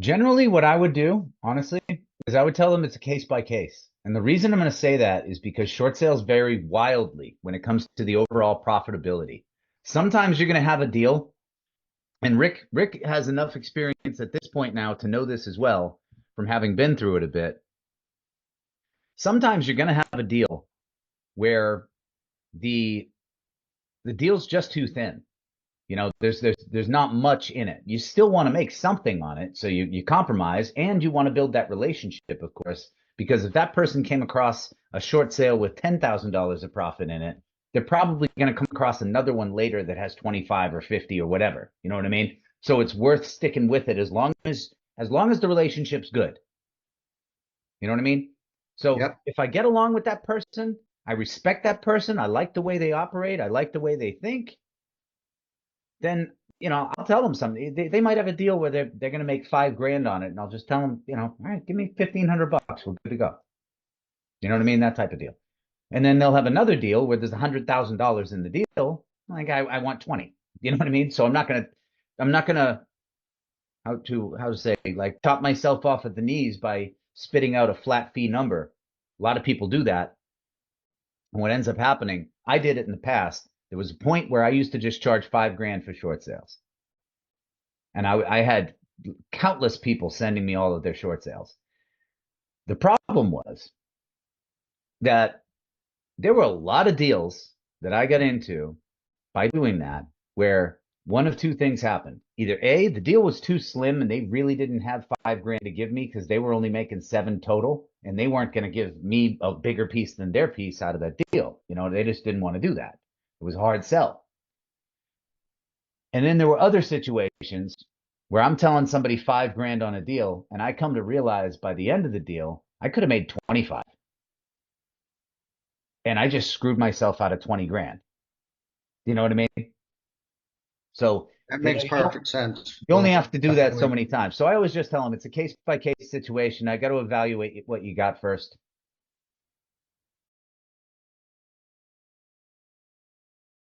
Generally, what I would do, honestly, is I would tell them it's a case by case. And the reason I'm going to say that is because short sales vary wildly when it comes to the overall profitability. Sometimes you're going to have a deal, and Rick has enough experience at this point now to know this as well from having been through it a bit. Sometimes you're going to have a deal where the the deal's just too thin. You know, there's not much in it. You still want to make something on it, so you compromise, and you want to build that relationship, of course, because if that person came across a short sale with $10,000 of profit in it, they're probably going to come across another one later that has 25 or 50 or whatever. You know what I mean? So it's worth sticking with it as long as the relationship's good. You know what I mean? So Yep. if I get along with that person, I respect that person, I like the way they operate, I like the way they think, then I'll tell them something. They might have a deal where they're going to make 5 grand on it, and I'll just tell them, all right, give me $1,500, we're good to go. You know what I mean? That type of deal. And then they'll have another deal where there's $100,000 in the deal. Like I want 20. You know what I mean? So I'm not gonna how to say, like, chop myself off at the knees by spitting out a flat fee number. A lot of people do that. And what ends up happening, I did it in the past. There was a point where I used to just charge 5 grand for short sales. And I had countless people sending me all of their short sales. The problem was that there were a lot of deals that I got into by doing that where one of two things happened. Either A, the deal was too slim and they really didn't have 5 grand to give me because they were only making 7 total and they weren't going to give me a bigger piece than their piece out of that deal. They just didn't want to do that. It was a hard sell. And then there were other situations where I'm telling somebody 5 grand on a deal, and I come to realize by the end of the deal, I could have made 25. And I just screwed myself out of 20 grand. You know what I mean? So That you, makes you perfect sense. only have to do that so Definitely. many times. So I always just tell them it's a case by case situation. I got to evaluate what you got first.